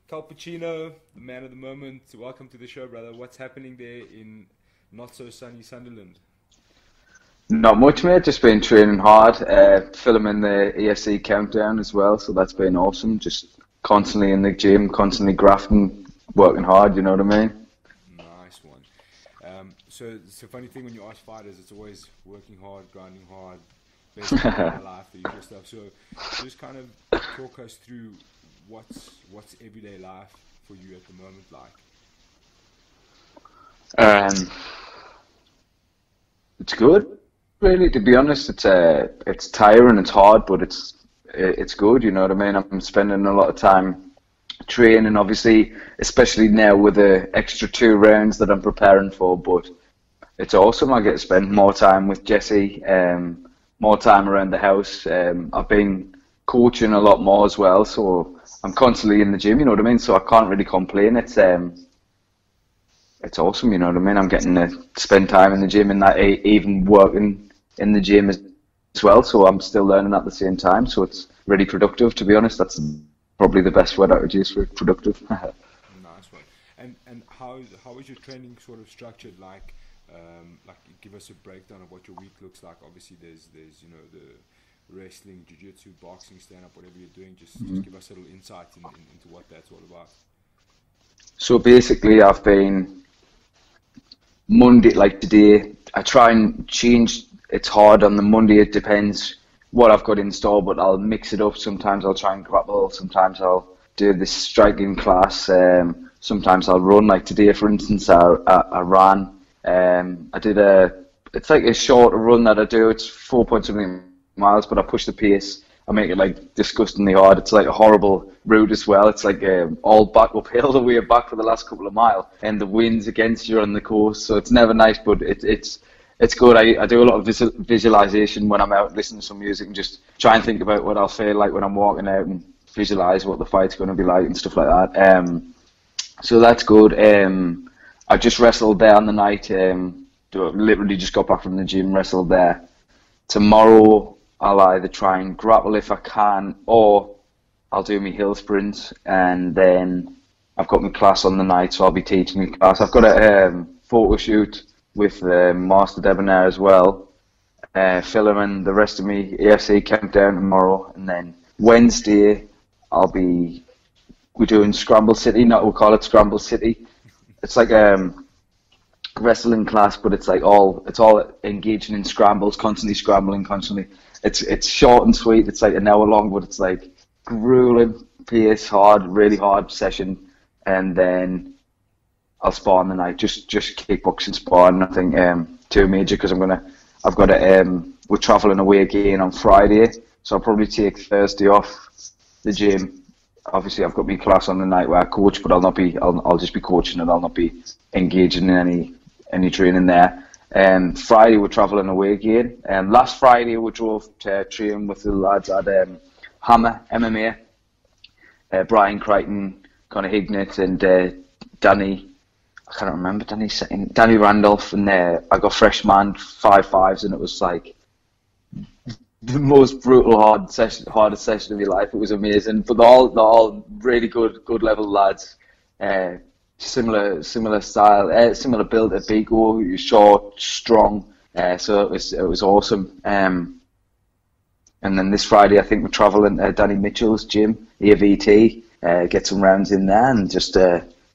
Calpuccino, the man of the moment. Welcome to the show, brother. What's happening there in not so sunny Sunderland? Not much, mate. Just been training hard, filming the EFC countdown as well. So that's been awesome. Just constantly in the gym, constantly grafting, working hard. You know what I mean? Nice one. So it's a funny thing when you ask fighters, it's always working hard, grinding hard, best part of my life, the usual stuff. So just kind of talk us through what's everyday life for you at the moment like. Um, it's good, really. To be honest, it's tiring, it's hard, but it's good. You know what I mean? I'm spending a lot of time training, obviously, especially now with the extra 2 rounds that I'm preparing for. But it's awesome. I get to spend more time with Jesse, more time around the house. I've been coaching a lot more as well, so I'm constantly in the gym. You know what I mean? So I can't really complain. It's awesome. You know what I mean? I'm getting to spend time in the gym and that even working in the gym as well. So I'm still learning at the same time. So it's really productive. To be honest, that's probably the best word I would use for it, productive. Nice one. And how is your training sort of structured? Like give us a breakdown of what your week looks like. Obviously, there's the wrestling, jiu-jitsu, boxing, stand-up, whatever you're doing. Just give us a little insight into what that's all about. So basically, I've been Monday, like today, I try and change. It's hard on the Monday. It depends what I've got in store, but I'll mix it up. Sometimes I'll try and grapple. Sometimes I'll do this striking class. Sometimes I'll run. Like today, for instance, I ran. I did it's like a shorter run that I do. It's 4 point something miles, but I push the pace. I make it like disgustingly hard. It's like a horrible route as well. It's like all back uphill the way back for the last couple of miles, and the wind's against you on the course, so it's never nice. But it's good. I do a lot of visualization when I'm out listening to some music and just try and think about what I'll feel like when I'm walking out and visualize what the fight's going to be like and stuff like that. So that's good. I just wrestled there on the night. Literally just got back from the gym, wrestled there. Tomorrow I'll either try and grapple if I can, or I'll do my hill sprints, and then I've got my class on the night, so I'll be teaching my class. I've got a photo shoot with Master Debonair as well, filming the rest of me EFC countdown tomorrow, and then Wednesday we're doing Scramble City. Not we'll call it Scramble City. It's like wrestling class, but it's all engaging in scrambles, constantly scrambling, constantly. It's short and sweet. It's like an hour long, but it's like grueling pace, really hard session, and then I'll spar on the night. Just kickboxing spar, nothing too major because I've got we're travelling away again on Friday, so I'll probably take Thursday off the gym. Obviously, I've got my class on the night where I coach, but I'll just be coaching and I'll not be engaging in any training there. Friday we're travelling away again. Last Friday we drove to train with the lads at Hammer MMA. Brian Crichton, Conor Hignett, and Danny. I can't remember Danny's second. Danny Randolph, and I got freshman 5.5s, and it was like the most brutal hardest session of your life. It was amazing, but they're all really good level lads. Similar style, similar build at BigAl, short, strong. So it was awesome. And then this Friday, I think we're traveling to Danny Mitchell's gym, EVT, get some rounds in there, and just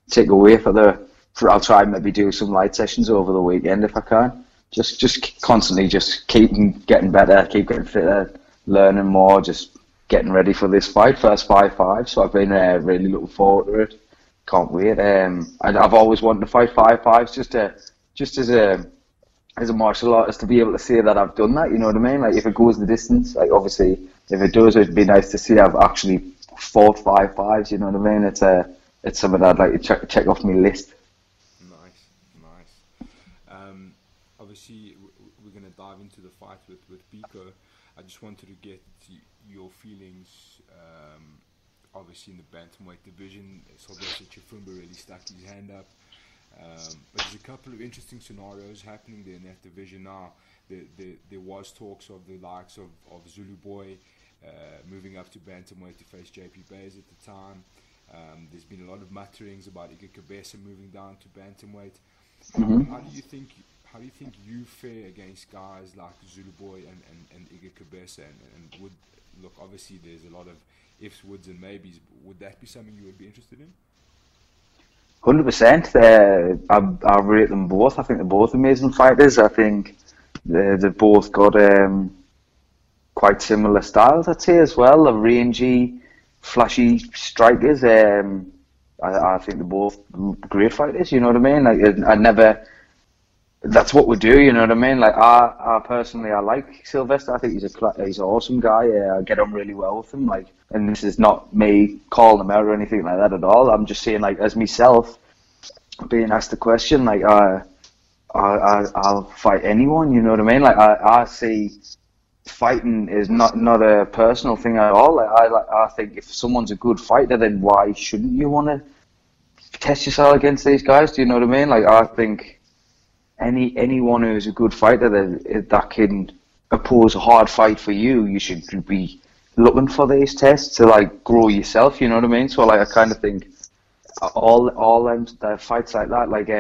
take away I'll try and maybe do some light sessions over the weekend if I can. Just constantly just keep getting better, keep getting fitter, learning more, just getting ready for this fight, first 5.5. So I've been really looking forward to it. Can't wait. I've always wanted to fight 5.5s just as a martial artist to be able to say that I've done that. You know what I mean? Like if it goes the distance, like obviously if it does, it'd be nice to see I've actually fought 5.5s. You know what I mean? It's something I'd like to check off my list. Nice. Obviously, we're going to dive into the fight with Pico. I just wanted to get your feelings. Obviously, in the bantamweight division, Sylvester Chifumba really stuck his hand up. But there's a couple of interesting scenarios happening there in that division now. There was talks of the likes of Zulu Boy moving up to bantamweight to face JP Bays at the time. There's been a lot of mutterings about Iga Cabeza moving down to bantamweight. Mm-hmm. How do you think you fare against guys like Zulu Boy and Iga Cabeza? And would look, obviously there's a lot of ifs, woulds, and maybes. Would that be something you would be interested in? 100%. I rate them both. I think they're both amazing fighters. I think they've both got quite similar styles, I'd say, as well. They're rangy, flashy strikers. I think they're both great fighters, you know what I mean? Like, I never... That's what we do, you know what I mean? Like, I personally, I like Sylvester. I think he's an awesome guy. I get on really well with him. Like, and this is not me calling him out or anything like that at all. I'm just saying, like, as myself, being asked the question, like, I'll fight anyone, you know what I mean? Like, I see fighting is not a personal thing at all. Like, I think if someone's a good fighter, then why shouldn't you want to test yourself against these guys? Do you know what I mean? Like, I think anyone who's a good fighter that can oppose a hard fight for you, you should be looking for these tests to like grow yourself. You know what I mean? So like, I kind of think all the fights like that, like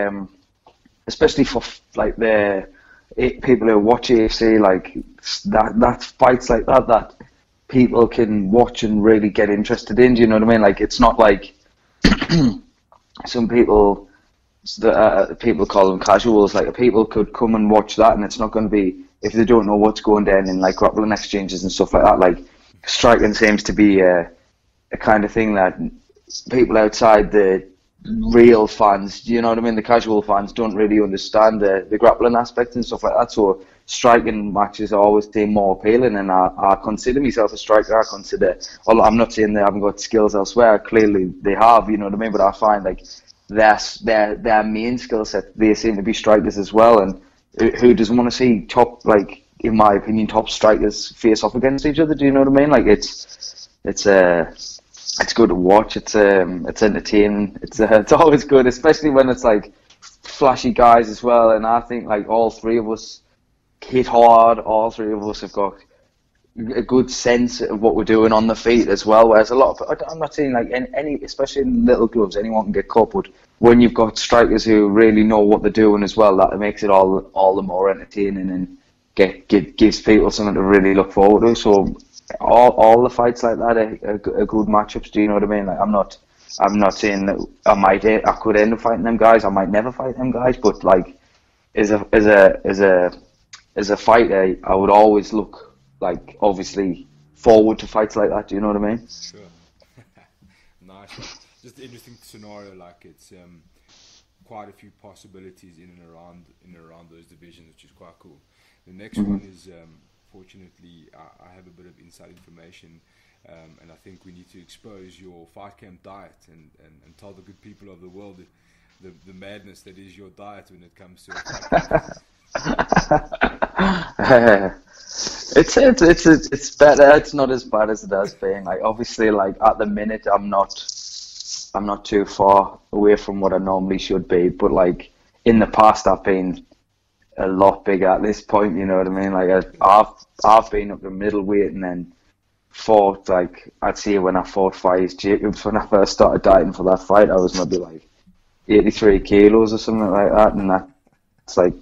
especially for like the people who watch EFC, like that fights like that people can watch and really get interested in. Do you know what I mean? Like, it's not like some people. People call them casuals. Like, people could come and watch that, and it's not going to be, if they don't know what's going down in like grappling exchanges and stuff like that. Like, striking seems to be a kind of thing that people outside the real fans, you know what I mean, the casual fans, don't really understand the grappling aspect and stuff like that. So striking matches always seem more appealing, and I consider myself a striker. I consider, well, I'm not saying they haven't got skills elsewhere. Clearly they have, you know what I mean. But I find like their main skill set, they seem to be strikers as well. And who doesn't want to see top, like, in my opinion, top strikers face off against each other? Do you know what I mean? Like, it's good to watch. It's entertaining. It's always good, especially when it's like flashy guys as well. And I think like all three of us hit hard. All three of us have got a good sense of what we're doing on the feet as well. Whereas a lot of, I'm not saying like any, especially in little gloves, anyone can get caught. But when you've got strikers who really know what they're doing as well, that makes it all the more entertaining and gives people something to really look forward to. So all the fights like that are good matchups. Do you know what I mean? Like, I'm not saying that I could end up fighting them guys. I might never fight them guys. But like, as a fighter, I would always look, like, obviously forward to fights like that. Do you know what I mean? Sure. Nice. Just an interesting scenario. Like, it's quite a few possibilities in and around those divisions, which is quite cool. The next one is, fortunately, I have a bit of inside information, and I think we need to expose your fight camp diet and tell the good people of the world the madness that is your diet when it comes to it. It's better. It's not as bad as it has been. Like, obviously, like, at the minute, I'm not too far away from what I normally should be. But like, in the past, I've been a lot bigger at this point. You know what I mean? Like, I've been up to middleweight and then fought, like, I'd say when I fought Fires Jacobs, when I first started dieting for that fight, I was maybe like 83 kilos or something like that, and that's like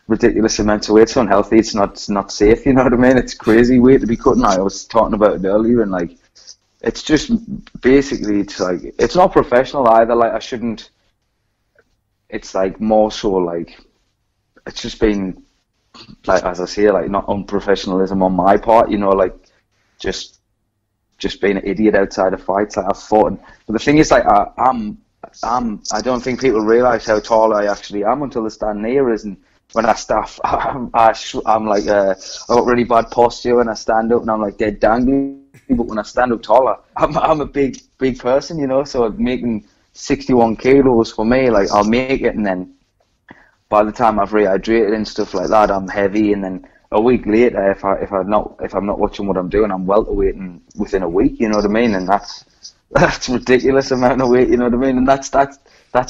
ridiculous amount of weight. It's unhealthy. It's not safe. You know what I mean? It's crazy weight to be cutting. I was talking about it earlier, and like, it's just basically, it's like, it's not professional either. Like, I shouldn't. It's like more so like, it's just been, like, as I say, like, not unprofessionalism on my part. You know, like, just being an idiot outside of fights. Like, I've fought, but the thing is, like, I don't think people realise how tall I actually am until they stand near us. And when I staff, I'm like, I got really bad posture when I stand up, and I'm like dead dangly. But when I stand up taller, I'm a big person, you know. So making 61 kilos for me, like, I'll make it, and then by the time I've rehydrated and stuff like that, I'm heavy, and then a week later, if I'm not watching what I'm doing, I'm welterweight within a week. You know what I mean? And that's ridiculous amount of weight. You know what I mean? And that's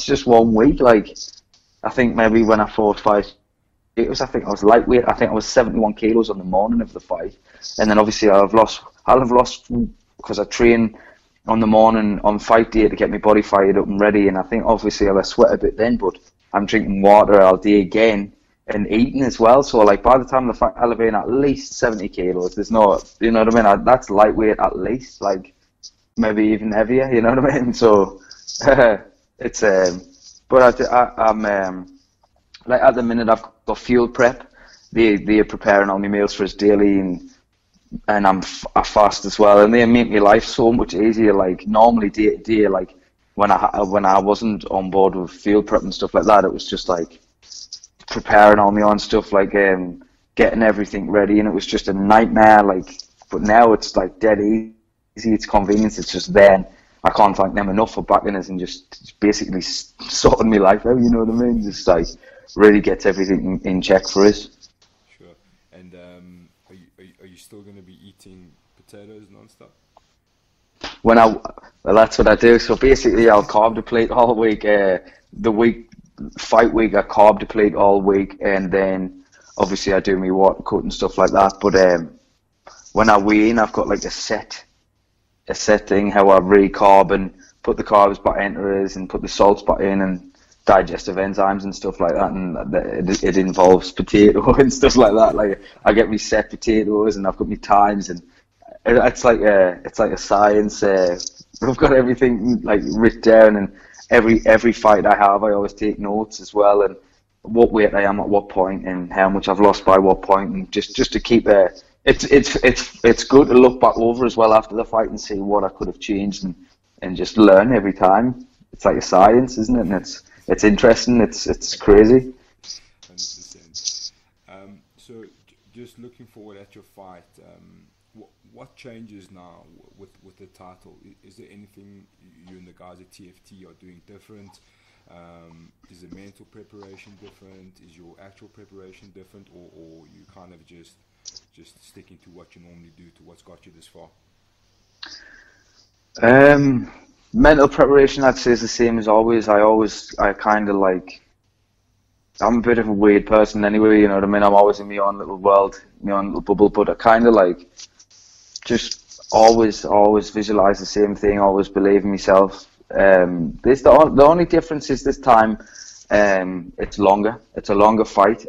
just 1 week. Like, I think maybe when I fought Fires, I think I was lightweight. I think I was 71 kilos on the morning of the fight, and then obviously I'll have lost because I train on the morning on fight day to get my body fired up and ready. And I think obviously I'll sweat a bit then, but I'm drinking water all day again and eating as well. So like by the time the fight, I'll have been at least 70 kilos. There's no, you know what I mean? That's lightweight at least, like maybe even heavier. You know what I mean? So it's but I'm like at the minute I've got field prep. They're preparing all my meals for us daily, and I fast as well, and they make my life so much easier. Like normally day to day, like when I wasn't on board with field prep and stuff like that, it was just like preparing all my own stuff, like getting everything ready, and it was just a nightmare. Like, but now it's like dead easy. It's convenience. It's just there. And I can't thank them enough for backing us and just basically sorting my life out. You know what I mean? Just like really gets everything in check for us. Sure. And are you still going to be eating potatoes non-stop? Well, that's what I do. So basically, I'll carb deplete all week. Fight week, I carb deplete all week, and then obviously I do my water cut and stuff like that. But when I weigh in, I've got like a set thing how I re-carb and put the carbs back into us and put the salts back in and digestive enzymes and stuff like that, and it involves potato and stuff like that. Like I get me set potatoes and I've got me times, and it's like a science. I've got everything like written down, and every fight I have, I always take notes as well, and what weight I am at what point and how much I've lost by what point, and just to keep it's good to look back over as well after the fight and see what I could have changed and just learn every time. It's like a science, isn't it? And it's interesting. It's crazy. 100%. So just looking forward at your fight, what changes now with the title? Is there anything you and the guys at TFT are doing different? Is the mental preparation different? Is your actual preparation different, or you kind of just sticking to what you normally do, to what's got you this far? Mental preparation, I'd say, is the same as always. I kind of like, I'm a bit of a weird person anyway, you know what I mean? I'm always in my own little world, my own little bubble, but I kind of like just always visualize the same thing, always believe in myself. The only difference is this time it's longer. It's a longer fight.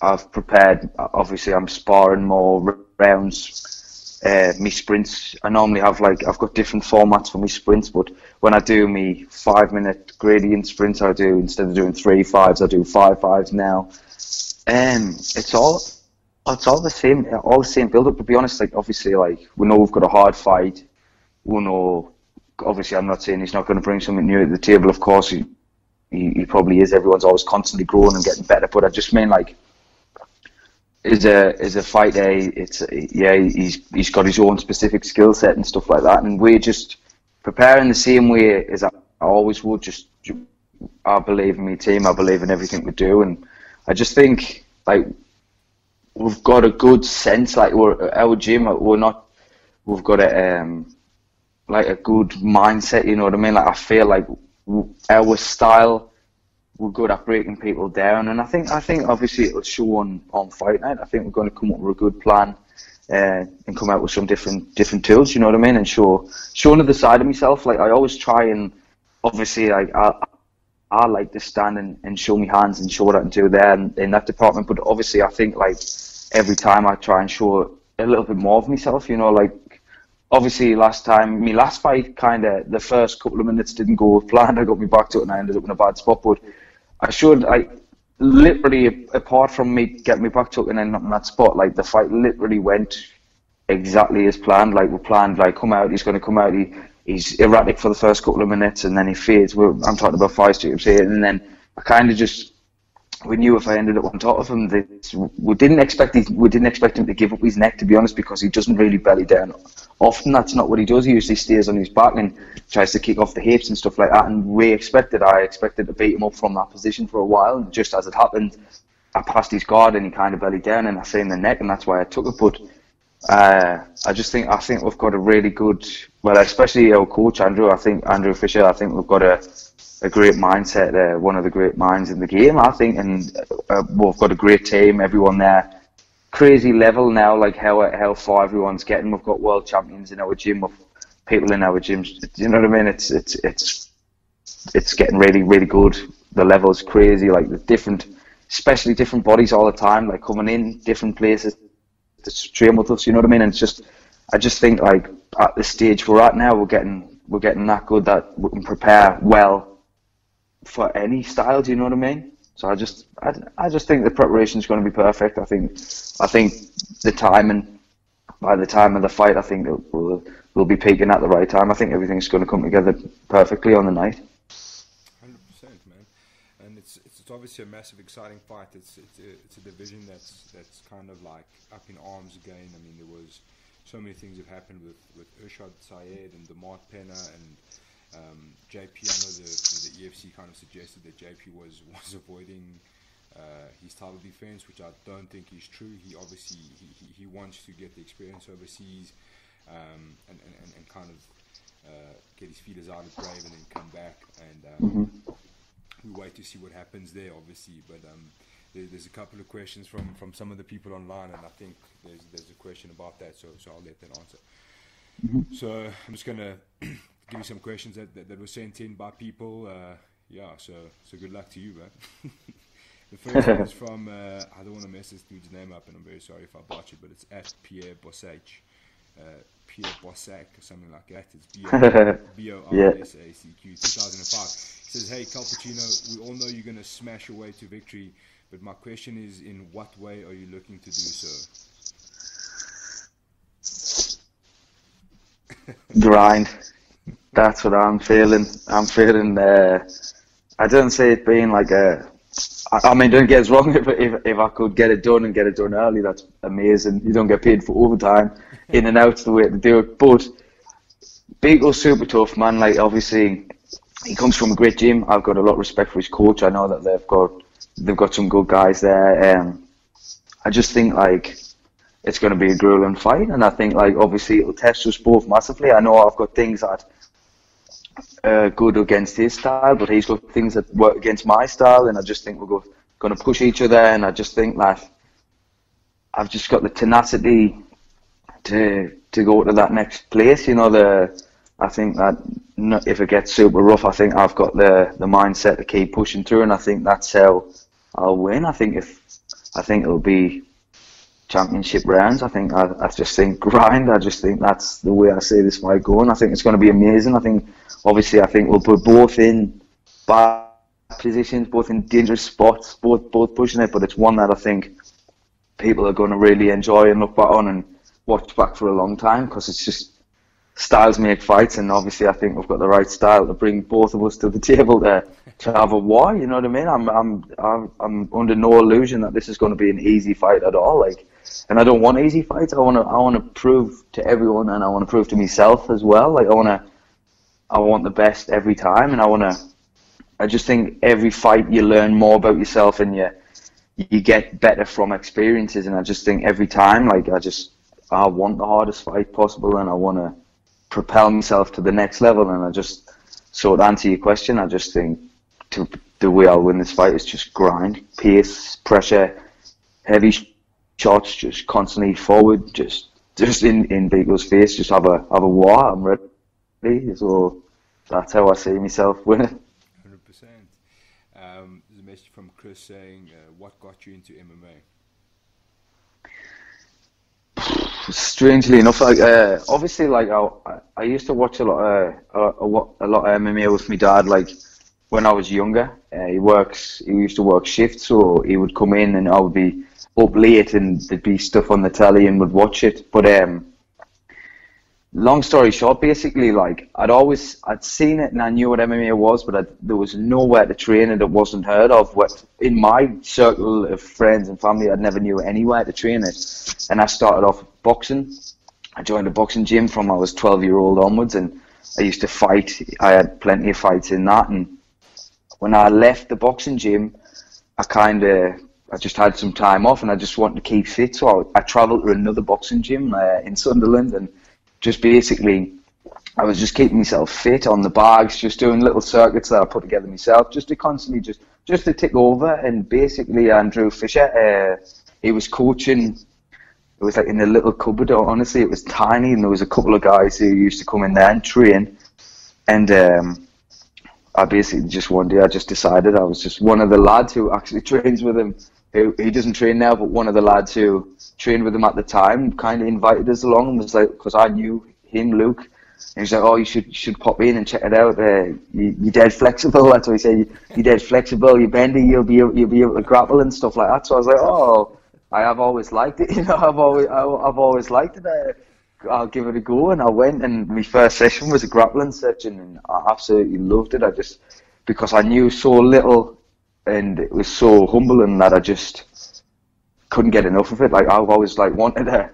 I've prepared, obviously I'm sparring more rounds. Me sprints, I normally have I've got different formats for me sprints, but when I do me 5-minute gradient sprints, instead of doing 3 5s, I do 5 5s now. It's all the same build up, to be honest. Like obviously, like we know we've got a hard fight. We know, obviously I'm not saying he's not going to bring something new to the table, of course he probably is. Everyone's always constantly growing and getting better, but I just mean like, is a fight day. He's got his own specific skill set and stuff like that, and we're just preparing the same way as I always would. I believe in my team. I believe in everything we do, and I just think like we've got a good sense. Like our gym, we've got a good mindset. You know what I mean? Like I feel like our style, we're good at breaking people down, and I think obviously it'll show on fight night. I think we're going to come up with a good plan and come out with some different tools. You know what I mean? And show another side of myself. Like I always try, and obviously like I like to stand and show my hands and show what I can do there in that department. But obviously I think like every time I try and show a little bit more of myself. You know, like obviously last fight, kind of the first couple of minutes didn't go as planned. I got me back to it and I ended up in a bad spot, but I literally, apart from me getting me back to it and ending up in that spot, like the fight literally went exactly as planned. Like we planned, like he's going to come out, he's erratic for the first couple of minutes and then he fades. I'm talking about 5 streams here, and then I kind of we knew if I ended up on top of him, we didn't expect him to give up his neck, to be honest, because he doesn't really belly down often. That's not what he does. He usually stays on his back and tries to kick off the hips and stuff like that. And I expected to beat him up from that position for a while. And just as it happened, I passed his guard and he kind of bellied down, and I seen the neck, and that's why I took it. But I think we've got a really good, well, especially our coach Andrew Fisher. I think we've got a great mindset, one of the great minds in the game, I think, and we've got a great team. Everyone there crazy level now, like how far everyone's getting. We've got world champions in our gym, with people in our gyms. You know what I mean? It's getting really, really good. The level's crazy. Like the different, especially different bodies all the time, like coming in different places to train with us. You know what I mean? And it's just, I just think like at the stage we're at now, we're getting that good that we can prepare well for any style. Do you know what I mean? So I just think the preparation is going to be perfect. I think the timing, by the time of the fight, I think we'll be peaking at the right time. I think everything's going to come together perfectly on the night. 100%, man. And it's obviously a massive, exciting fight. It's a division that's kind of like up in arms again. I mean, there was so many things that happened with Urshad Syed and Demart Penna and JP. I know the EFC kind of suggested that JP was avoiding his title defense, which I don't think is true. He obviously he wants to get the experience overseas and kind of get his feelers out of Brave and then come back. And we wait to see what happens there, obviously. But there's a couple of questions from some of the people online, and I think there's a question about that, so I'll let that answer. So I'm just gonna give you some questions that were sent in by people. So good luck to you, man. The first one is from I don't want to mess this dude's name up, and I'm very sorry if I botch it, but it's at Pierre Bossach, Pierre Bossack or something like that. It's BORSACQ 2005. He says, "Hey Calpacino, we all know you're gonna smash your way to victory, but my question is, in what way are you looking to do so?" Grind. That's what I'm feeling. I don't see it being like I mean, don't get us wrong. If I could get it done and get it done early, that's amazing. You don't get paid for overtime. In and out's the way to do it. But BigAl's super tough, man. Like obviously, he comes from a great gym. I've got a lot of respect for his coach. I know that they've got some good guys there. I just think like it's going to be a grueling fight, and I think like obviously it'll test us both massively. I know I've got things that are good against his style, but he's got things that work against my style, and I just think we're going to push each other. And I just think that I've just got the tenacity to go to that next place. You know, I think that if it gets super rough, I think I've got the mindset to keep pushing through, and I think that's how I'll win. I think it'll be championship rounds. I just think grind. I just think that's the way I see this fight going. I think it's going to be amazing. I think we'll put both in bad positions, both in dangerous spots, both pushing it. But it's one that I think people are going to really enjoy and look back on and watch back for a long time, because it's just styles make fights, and obviously I think we've got the right style to bring both of us to the table to have a war. You know what I mean? I'm under no illusion that this is going to be an easy fight at all. Like, and I don't want easy fights. I want to prove to everyone, and I want to prove to myself as well. Like I want the best every time, and I just think every fight you learn more about yourself, and you get better from experiences. And I just think every time, like I want the hardest fight possible, and I want to propel myself to the next level. And so to answer your question, I just think the way I'll win this fight is just grind, pace, pressure, heavy shots, just constantly forward, just in BigAl's face, just have a war. I'm ready. So that's how I see myself winning. 100%. There's a message from Chris saying, "What got you into MMA?" Strangely enough, like obviously, like I used to watch a lot of MMA with my dad. Like when I was younger, he used to work shifts, so he would come in and I would be up late, and there'd be stuff on the telly and would watch it. But long story short, basically, like I'd seen it and I knew what MMA was, but there was nowhere to train it. It wasn't heard of. In my circle of friends and family, I never knew anywhere to train it. And I started off boxing. I joined a boxing gym from I was 12-year-old onwards, and I used to fight. I had plenty of fights in that. And when I left the boxing gym, I just had some time off, and I just wanted to keep fit. So I travelled to another boxing gym in Sunderland, and just basically, I was just keeping myself fit on the bags, just doing little circuits that I put together myself, just to constantly just to tick over. And basically, Andrew Fisher, he was coaching it was like in a little cupboard. Honestly, it was tiny, and there was a couple of guys who used to come in there and train. And I basically just one day I just decided I was just one of the lads who actually trains with him. He doesn't train now, but one of the lads who trained with him at the time kind of invited us along and was like, because I knew him, Luke. And he's like, oh, you should pop in and check it out. You're dead flexible. That's what he said. You're dead flexible. You're bendy. You'll be able to grapple and stuff like that. So I was like, oh, I have always liked it. You know, I've always liked it. I'll give it a go. And I went, and my first session was a grappling session, and I absolutely loved it. Because I knew so little, and it was so humbling that I just couldn't get enough of it. Like I've always like wanted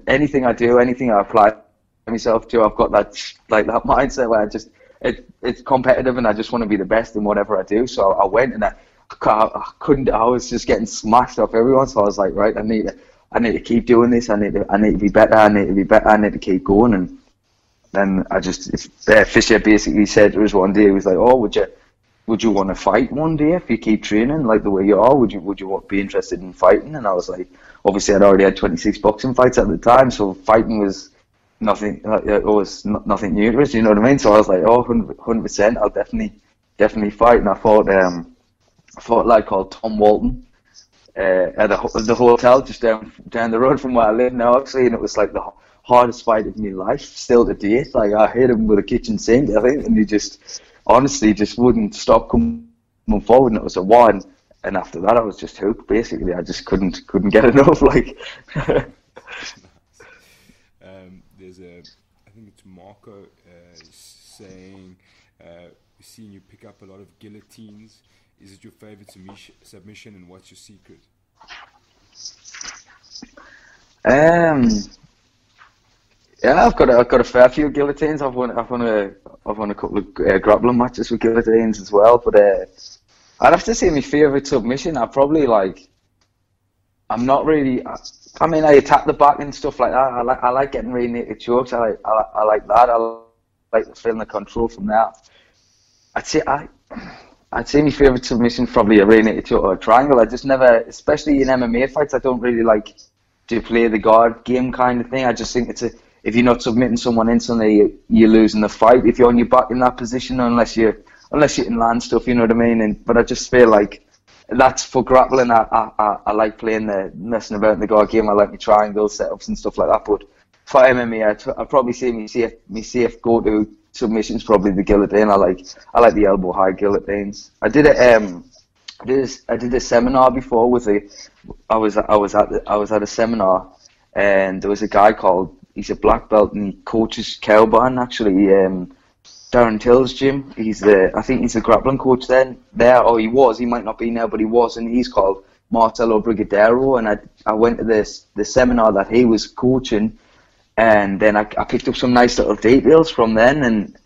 anything I do, anything I apply myself to, I've got that mindset where it's competitive, and I just want to be the best in whatever I do. So I went, and I was just getting smashed off everyone. So I was like, right, I need to keep doing this. I need to be better. I need to keep going. And then Fisher basically said to us one day, he was like, oh, would you want to fight one day if you keep training like the way you are? Would you be interested in fighting? And I was like, obviously I'd already had 26 boxing fights at the time, so fighting was nothing. It was nothing new to us, you know what I mean? So I was like, oh, 100%, I'll definitely fight. And I fought a lad called Tom Walton at the hotel just down the road from where I live now, actually, and it was like the hardest fight of my life still to date. Like I hit him with a kitchen sink, I think, and he just honestly just wouldn't stop coming forward, and it was a one. And after that, I was just hooked. Basically, I just couldn't get enough. Like. I think it's Marco saying, seeing you pick up a lot of guillotines. Is it your favorite submission, and what's your secret? Yeah, I've got a fair few guillotines. I've won a couple of grappling matches with guillotines as well. But I'd have to say my favorite submission. I'm not really. I mean, I attack the back and stuff like that. I like getting really naked chokes. I like that. I like feeling the control from that. I'd say my favorite submission is probably a rear naked choke or a triangle. I just never, especially in MMA fights, I don't really like to play the guard game kind of thing. I just think if you're not submitting someone instantly, you're losing the fight. If you're on your back in that position, unless you can land stuff, you know what I mean. But I just feel like that's for grappling. I like playing the messing about in the guard game. I like my triangle setups and stuff like that. But for MMA, I'd probably say my safe go-to submission's probably the guillotine. I like the elbow high guillotines. I did a seminar before I was at a seminar, and there was a guy he's a black belt, and he coaches Cowband, actually. Darren Till's gym. I think he's the grappling coach there, or he was. He might not be now, but he was, and he's called Marcelo Brigadero. And I went to the seminar that he was coaching, and then I picked up some nice little details from then, and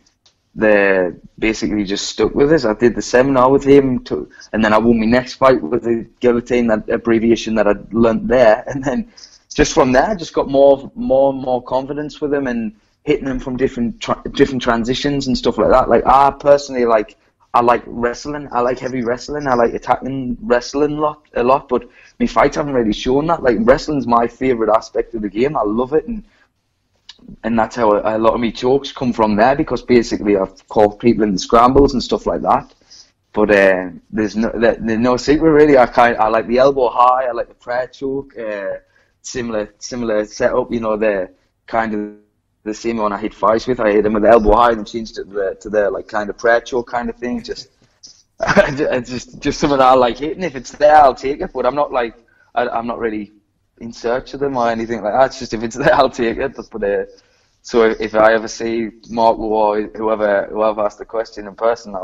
they basically just stuck with us. I did the seminar with him, and then I won my next fight with the guillotine, that abbreviation that I learnt there, and then just from there, I just got more and more confidence with him, and hitting them from different transitions and stuff like that. Like I personally I like wrestling. I like heavy wrestling. I like attacking wrestling a lot. But my fights haven't really shown that. Like wrestling's my favorite aspect of the game. I love it, and that's how a lot of my chokes come from there. Because basically I've caught people in the scrambles and stuff like that. But there's no secret really. I like the elbow high. I like the prayer choke. Similar setup. You know, the kind of the same one I hit fights with. I hit him with the elbow high and changed it to the like kind of prayer choke kind of thing. Just something I like hitting. If it's there, I'll take it. But I'm not I'm not really in search of them or anything like that. It's just if it's there, I'll take it. But so if I ever see Mark or whoever asked the question in person,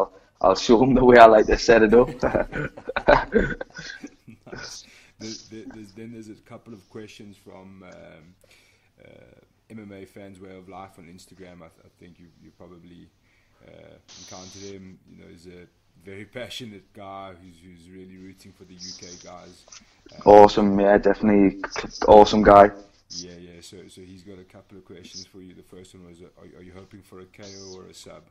I'll show them the way I like to set it up. Nice. There's a couple of questions from MMA fans' way of life on Instagram. I think you probably encountered him. You know, he's a very passionate guy who's really rooting for the UK guys. Awesome, yeah, definitely awesome guy. Yeah. So he's got a couple of questions for you. The first one was, are you hoping for a KO or a sub?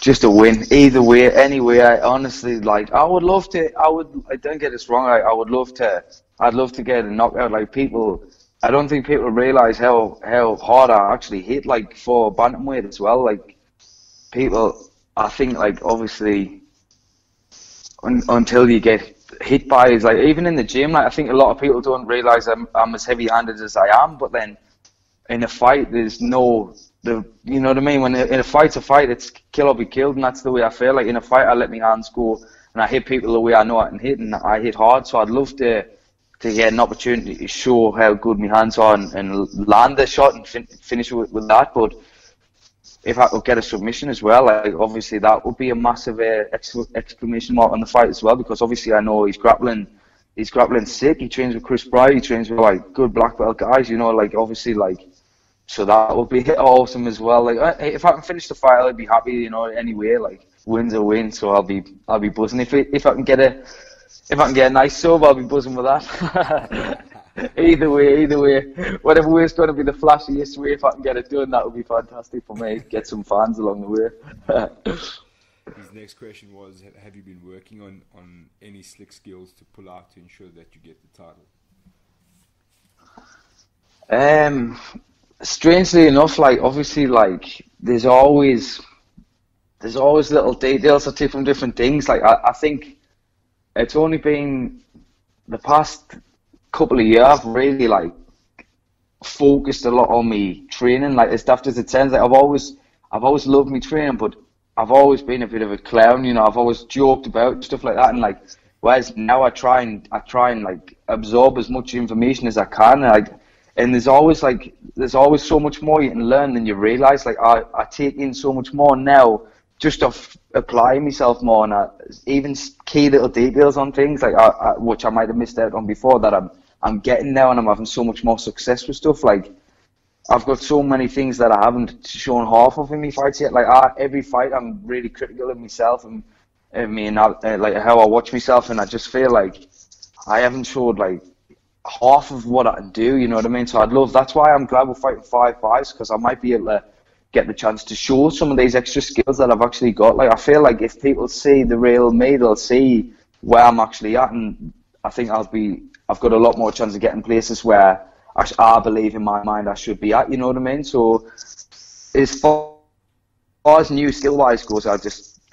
just a win. Either way, anyway, I honestly, like, I would love to, I don't get this wrong, I would love to, I'd love to get a knockout. Like, people, I don't think people realise how hard I actually hit, like, for bantamweight as well. Like, people, I think, like, obviously, until you get hit by it, like, even in the gym, like, I think a lot of people don't realise I'm as heavy-handed as I am, but then in a fight, there's no, you know what I mean? When in a fight's a fight, it's kill or be killed, and that's the way I feel. Like, in a fight, I let my hands go, and I hit people the way I know I can hit, and I hit hard. So I'd love to get an opportunity to show how good my hands are and land the shot and finish with that. But if I could get a submission as well, like, obviously that would be a massive exclamation mark on the fight as well, because obviously I know he's grappling sick. He trains with Chris Bry, he trains with, like, good black belt guys, you know, like, obviously, like, so that would be awesome as well. Like, if I can finish the fight, I'd be happy, you know, anyway. Like, win's a win, so I'll be buzzing. If I can get a nice sub, I'll be buzzing with that. Either way, whatever way is going to be the flashiest way, if I can get it done, that would be fantastic for me. Get some fans along the way. His next question was, have you been working on any slick skills to pull out to ensure that you get the title? Strangely enough, like, obviously, like, there's always little details I take from different things. Like, I think it's only been the past couple of years I've really, like, focused a lot on me training. Like, as daft as it sounds, like, I've always loved me training, but I've always been a bit of a clown, you know. I've always joked about stuff like that, and, like, whereas now I try and like absorb as much information as I can, and there's always so much more you can learn than you realise. Like, I take in so much more now just of applying myself more, and even key little details on things, like, which I might have missed out on before, that I'm getting now, and I'm having so much more success with stuff. Like, I've got so many things that I haven't shown half of in my fights yet. Like, every fight I'm really critical of myself and like, how I watch myself, and I just feel like I haven't showed, like, half of what I can do, you know what I mean? So that's why I'm glad we're fighting 5-5s, because I might be able to get the chance to show some of these extra skills that I've actually got. Like, I feel like if people see the real me, they'll see where I'm actually at, and I think I've got a lot more chance of getting places where I believe in my mind I should be at, you know what I mean? So as far as new skill-wise goes,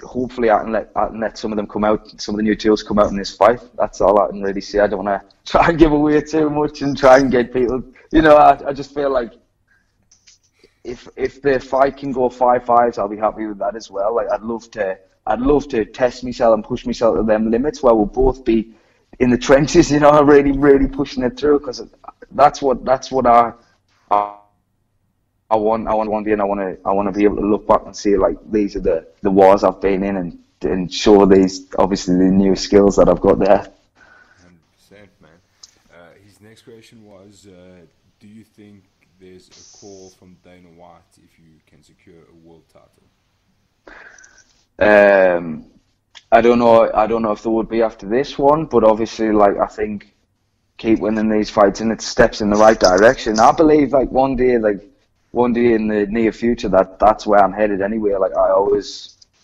hopefully I can let some of them come out, some of the new tools come out in this fight. That's all I can really say. I don't want to try and give away too much and try and get people, you know, I just feel like if the fight can go 5-5s, I'll be happy with that as well. Like, I'd love to test myself and push myself to them limits where we'll both be in the trenches, you know, really, really pushing it through, because that's what I want one day, and I want to be able to look back and see, like, these are the wars I've been in, and show these, obviously, the new skills that I've got there. 100%, man. His next question was, do you think there's a call from Dana White if you can secure a world title? I don't know if there would be after this one, but obviously, like, I think keep winning these fights and it steps in the right direction. I believe, like, one day in the near future, that's where I'm headed anyway. Like,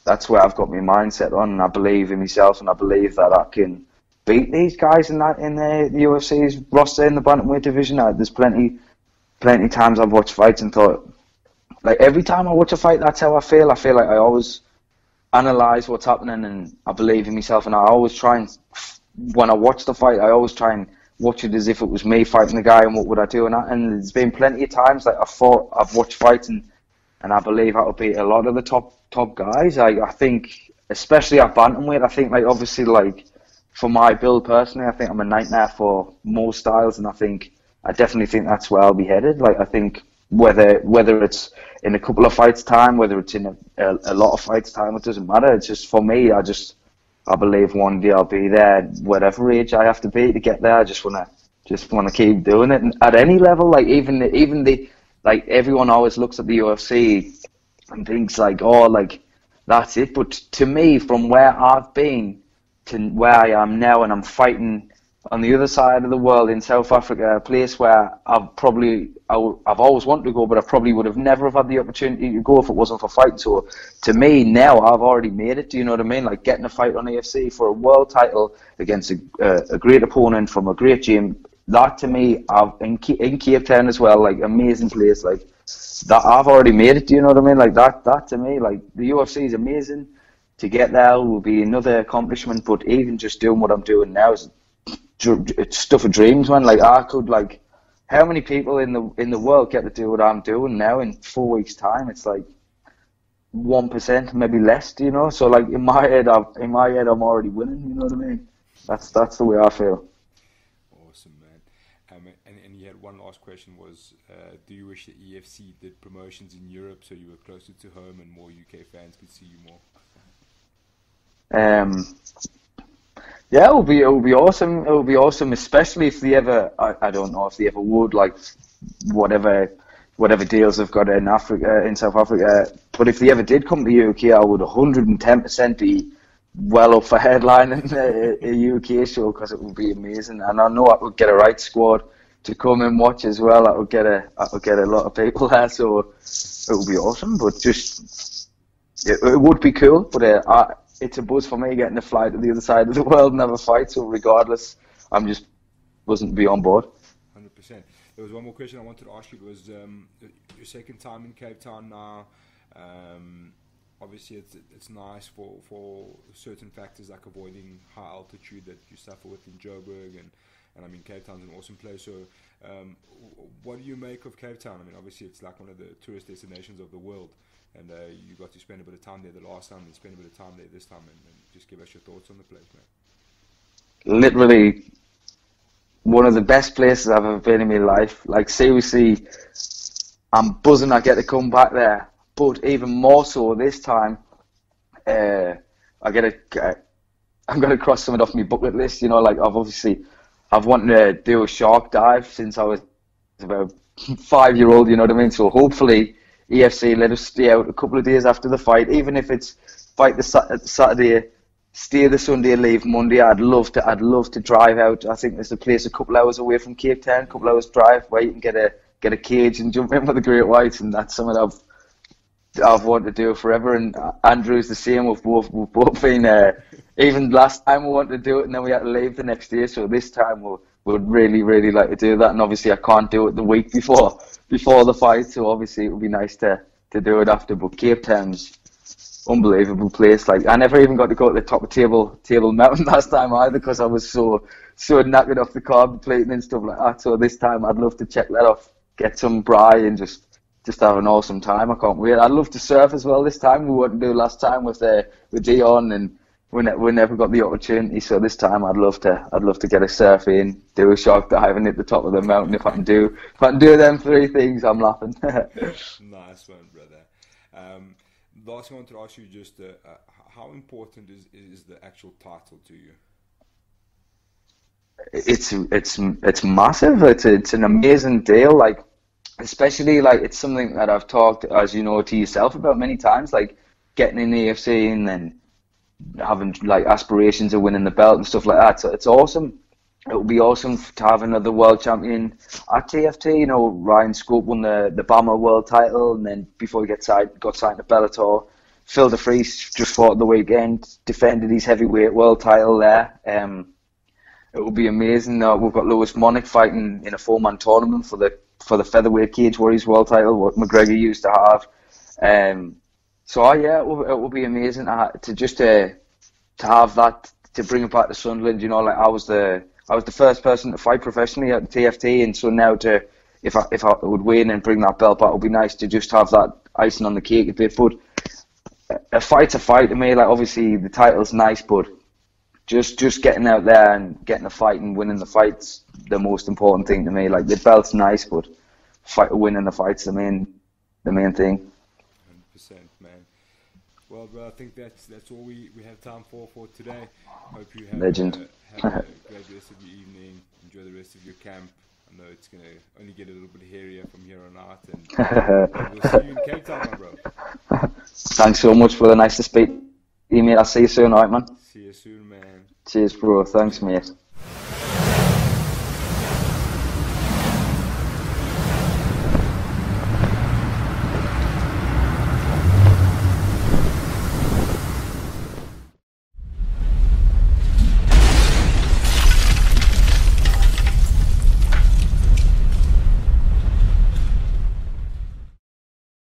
that's where I've got my mindset on, and I believe in myself, and I believe that I can beat these guys in the UFC's roster in the bantamweight division. There's plenty times I've watched fights and thought, like, every time I watch a fight, that's how I feel. I feel like I always analyse what's happening, and I believe in myself, and I always try and, when I watch the fight, I always try and watch it as if it was me fighting the guy, and what would I do, and there's been plenty of times that I've watched fights and I believe I will beat a lot of the top guys. I think, especially at bantamweight, I think, like, obviously, like, for my build personally, I think I'm a nightmare for most styles, and I definitely think that's where I'll be headed. Like, I think whether it's in a couple of fights time, whether it's in a lot of fights time, it doesn't matter. It's just, for me, I believe one day I'll be there, whatever age I have to be to get there. I just wanna keep doing it, and at any level. Like, even the like, everyone always looks at the UFC and thinks, like, oh, like, that's it. But to me, from where I've been to where I am now, and I'm fighting on the other side of the world in South Africa, a place where I've always wanted to go, but I probably would have never have had the opportunity to go if it wasn't for fighting. So to me now, I've already made it. Do you know what I mean? Like getting a fight on EFC for a world title against a great opponent from a great gym. That to me, in Cape Town as well, like amazing place. Like that, I've already made it. Do you know what I mean? Like that to me, like the UFC is amazing. To get there will be another accomplishment, but even just doing what I'm doing now is it's stuff of dreams, man. Like I could, like, how many people in the world get to do what I'm doing now in 4 weeks' time? It's like 1%, maybe less. You know, so like in my head, I'm already winning. You know what I mean? That's the way I feel. Awesome, man. And you had one last question was, do you wish the EFC did promotions in Europe so you were closer to home and more UK fans could see you more? Yeah, it will be awesome. It will be awesome, especially if they ever. I don't know if they ever would, like whatever deals they've got in Africa, in South Africa. But if they ever did come to the UK, I would 110% be well up for headlining a UK show, because it would be amazing. And I know I would get a right squad to come and watch as well. I would get a lot of people there, so it would be awesome. But just it would be cool. But it's a buzz for me getting to fly to the other side of the world and have a fight. So regardless, I'm just wasn't be on board. 100%. There was one more question I wanted to ask you. It was your second time in Cape Town now. Obviously, it's nice for certain factors like avoiding high altitude that you suffer with in Joburg, and I mean Cape Town's an awesome place. So, what do you make of Cape Town? I mean, obviously, it's like one of the tourist destinations of the world. And you got to spend a bit of time there the last time and spend a bit of time there this time, and just give us your thoughts on the place, man. Literally one of the best places I've ever been in my life. Like seriously, I'm buzzing I get to come back there. But even more so this time, I'm gonna cross something off my bucket list. You know, like I've wanted to do a shark dive since I was about 5-year-old. You know what I mean? So hopefully EFC let us stay out a couple of days after the fight, even if it's fight the Saturday, stay the Sunday, leave Monday. I'd love to drive out. I think there's a place a couple hours away from Cape Town, a couple hours drive, where you can get a cage and jump in with the great whites, and that's something I've wanted to do forever. And Andrew's the same. We've both been even last time we wanted to do it, and then we had to leave the next day. So this time we'd really like to do that, and obviously I can't do it the week before the fight, so obviously it would be nice to do it after. But Cape Town's unbelievable place. Like I never even got to go to the top of Table Mountain last time either, because I was so knackered off the carb plating and stuff like that. So this time I'd love to check that off, get some braai and just have an awesome time. I can't wait. I'd love to surf as well this time. We wouldn't do last time with Dion, and we never got the opportunity. So this time I'd love to get a surf in, do a shark dive, and hit the top of the mountain. If I can do them 3 things, I'm laughing. Nice one, brother. Last thing I want to ask you, just how important is the actual title to you? It's massive. It's an amazing deal. Like, especially like it's something that I've talked, as you know, to yourself about many times. Like getting in the EFC and then having like aspirations of winning the belt and stuff like that. So it's awesome. It would be awesome to have another world champion at TFT. You know, Ryan Scope won the BAMMA world title, and then before he got signed to Bellator. Phil de Vries just fought the weekend, defended his heavyweight world title there. It would be amazing. We've got Lewis Monick fighting in a 4-man tournament for the featherweight Cage Warriors world title, what McGregor used to have. So yeah, it will be amazing to have that, to bring it back to Sunderland. You know, like I was the first person to fight professionally at the TFT, and so now if I would win and bring that belt back, it would be nice to just have that icing on the cake a bit. But a fight's a fight to me. Like obviously the title's nice, but just getting out there and getting a fight and winning the fight's the most important thing to me. Like the belt's nice, but winning the fight's the main thing. 100%, man. Well, bro, I think that's all we have time for today. Hope you have Legend. Have a great rest of your evening. Enjoy the rest of your camp. I know it's going to only get a little bit hairier from here on out, and we'll see you in Cape Town, my bro. Thanks so much, brother. Nice to speak to you, mate. I'll see you soon, alright, man? See you soon, man. Cheers, bro. Thanks, mate.